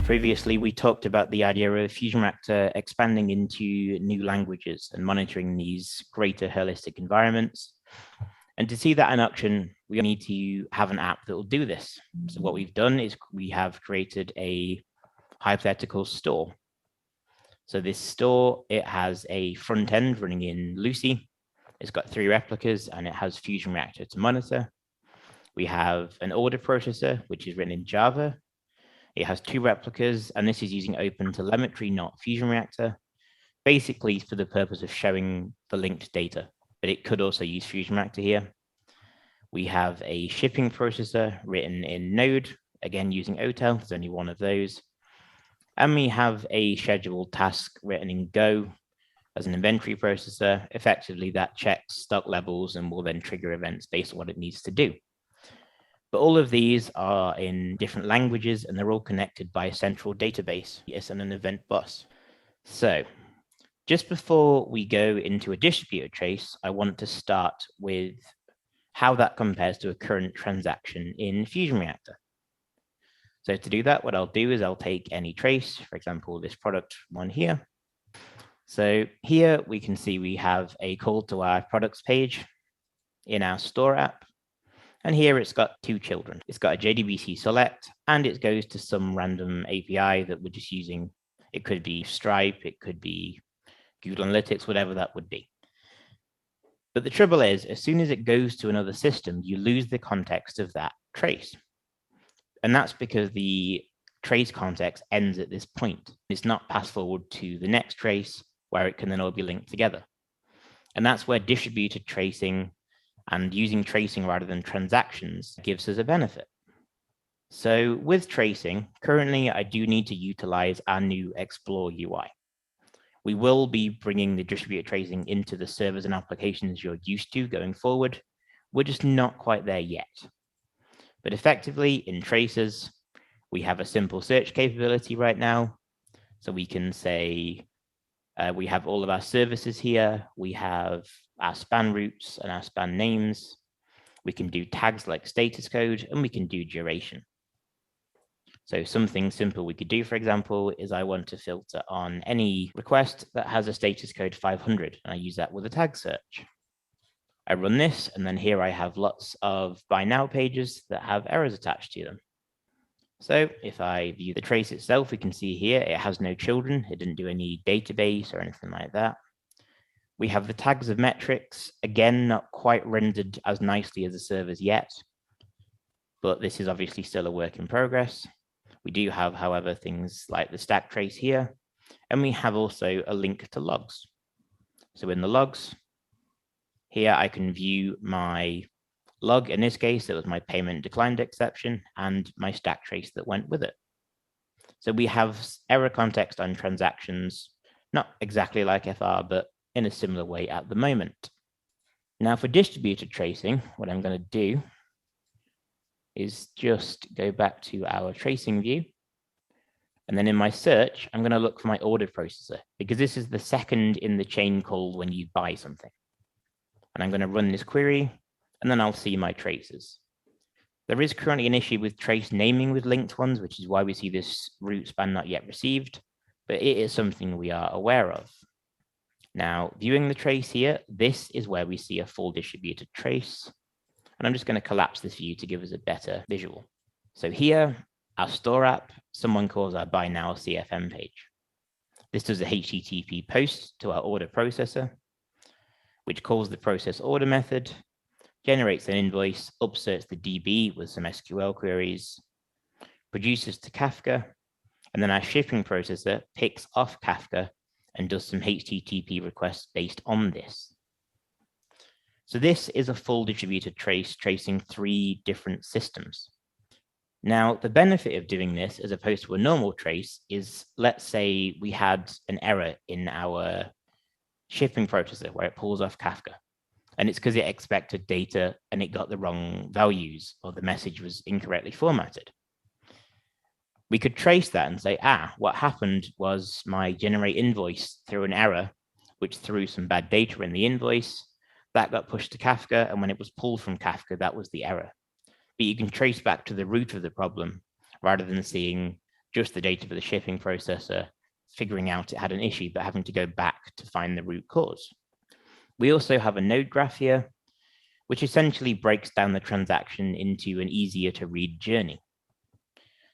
Previously, we talked about the idea of FusionReactor expanding into new languages and monitoring these greater holistic environments. And to see that in action, we need to have an app that will do this. So what we've done is we have created a hypothetical store. So this store, it has a front end running in Lucee. It's got 3 replicas and it has FusionReactor to monitor. We have an order processor, which is written in Java. It has 2 replicas, and this is using OpenTelemetry, not FusionReactor, basically for the purpose of showing the linked data, but it could also use FusionReactor here. We have a shipping processor written in Node, again using Otel, there's only one of those. And we have a scheduled task written in Go as an inventory processor. Effectively, that checks stock levels and will then trigger events based on what it needs to do. But all of these are in different languages and they're all connected by a central database, yes, and an event bus. So just before we go into a distributed trace, I want to start with how that compares to a current transaction in FusionReactor. So to do that, what I'll do is I'll take any trace, for example, this product one here. So here we can see we have a call to our products page in our store app. And here it's got 2 children. It's got a JDBC select, and it goes to some random API that we're just using. It could be Stripe, it could be Google Analytics, whatever that would be. But the trouble is, as soon as it goes to another system, you lose the context of that trace. And that's because the trace context ends at this point. It's not passed forward to the next trace where it can then all be linked together. And that's where distributed tracing and using tracing rather than transactions gives us a benefit. So with tracing, currently I do need to utilize our new Explore UI. We will be bringing the distributed tracing into the servers and applications you're used to going forward. We're just not quite there yet. But effectively in traces, we have a simple search capability right now. So we can say, we have all of our services here. We have our span routes and our span names. We can do tags like status code, and we can do duration. So something simple we could do, for example, is I want to filter on any request that has a status code 500, and I use that with a tag search. I run this, and then here I have lots of buy now pages that have errors attached to them. So if I view the trace itself, we can see here it has no children. It didn't do any database or anything like that. We have the tags of metrics, again, not quite rendered as nicely as the servers yet, but this is obviously still a work in progress. We do have, however, things like the stack trace here, and we have also a link to logs. So in the logs, here I can view my log. In this case, it was my payment declined exception and my stack trace that went with it. So we have error context on transactions, not exactly like FR, but in a similar way at the moment. Now for distributed tracing, what I'm going to do is just go back to our tracing view. And then in my search, I'm going to look for my order processor, because this is the second in the chain called when you buy something. And I'm going to run this query, and then I'll see my traces. There is currently an issue with trace naming with linked ones, which is why we see this root span not yet received, but it is something we are aware of. Now, viewing the trace here, this is where we see a full distributed trace. And I'm just going to collapse this view to give us a better visual. So here, our store app, someone calls our buy now CFM page. This does a HTTP post to our order processor, which calls the process order method, generates an invoice, upserts the DB with some SQL queries, produces to Kafka, and then our shipping processor picks off Kafka and does some HTTP requests based on this. So this is a full distributed trace tracing 3 different systems. Now, the benefit of doing this as opposed to a normal trace is, let's say we had an error in our shipping processor where it pulls off Kafka. And it's because it expected data and it got the wrong values, or the message was incorrectly formatted. We could trace that and say, what happened was my generate invoice threw an error, which threw some bad data in the invoice. That got pushed to Kafka, and when it was pulled from Kafka, that was the error. But you can trace back to the root of the problem rather than seeing just the data for the shipping processor, figuring out it had an issue, but having to go back to find the root cause. We also have a node graph here, which essentially breaks down the transaction into an easier to read journey.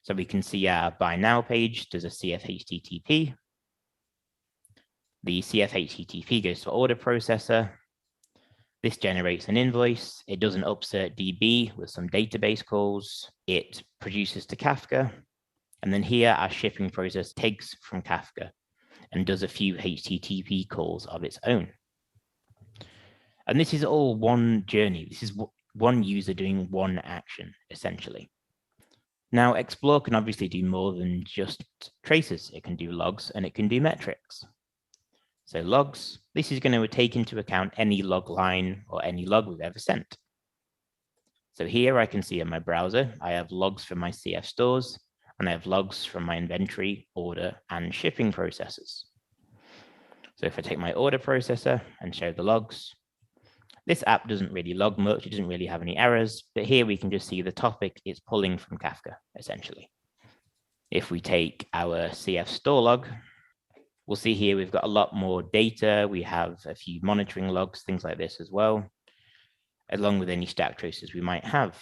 So we can see our buy now page does a CF-HTTP. The CF-HTTP goes to order processor. This generates an invoice. It does an upsert DB with some database calls. It produces to Kafka. And then here our shipping process takes from Kafka and does a few HTTP calls of its own. And this is all one journey. This is one user doing one action, essentially. Now, Explore can obviously do more than just traces. It can do logs and it can do metrics. So logs, this is going to take into account any log line or any log we've ever sent. So here I can see in my browser, I have logs for my CF stores, and I have logs from my inventory, order, and shipping processes. So if I take my order processor and show the logs, this app doesn't really log much. It doesn't really have any errors, but here we can just see the topic it's pulling from Kafka, essentially. If we take our CF store log, we'll see here we've got a lot more data. We have a few monitoring logs, things like this as well, along with any stack traces we might have.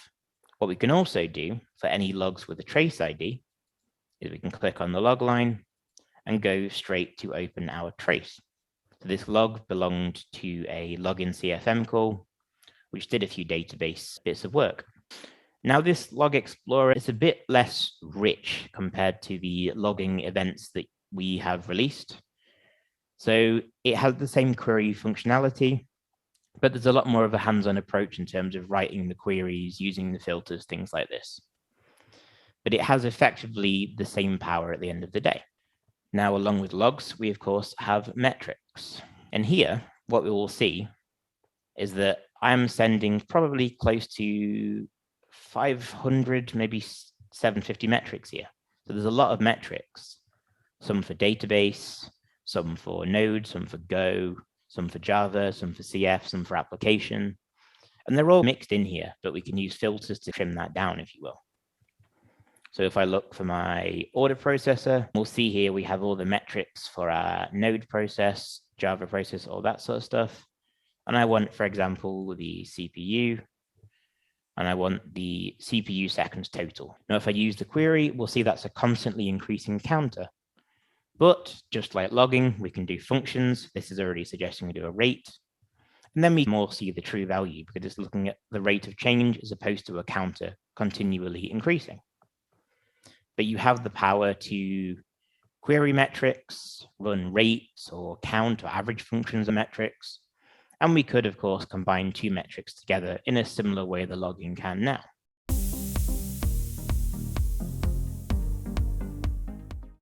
What we can also do for any logs with a trace ID is we can click on the log line and go straight to open our trace. So this log belonged to a login CFM call, which did a few database bits of work. Now this log explorer is a bit less rich compared to the logging events that we have released. So it has the same query functionality, but there's a lot more of a hands-on approach in terms of writing the queries, using the filters, things like this. But it has effectively the same power at the end of the day. Now, along with logs, we of course have metrics. And here, what we will see is that I'm sending probably close to 500, maybe 750 metrics here. So there's a lot of metrics, some for database, some for Node, some for Go, some for Java, some for CF, some for application. And they're all mixed in here, but we can use filters to trim that down, if you will. So if I look for my order processor, we'll see here we have all the metrics for our Node process, Java process, all that sort of stuff. And I want, for example, the CPU, and I want the CPU seconds total. Now, if I use the query, we'll see that's a constantly increasing counter. But just like logging, we can do functions. This is already suggesting we do a rate. And then we more see the true value because it's looking at the rate of change as opposed to a counter continually increasing. But you have the power to query metrics, run rates or count or average functions of metrics. And we could, of course, combine two metrics together in a similar way the logging can now.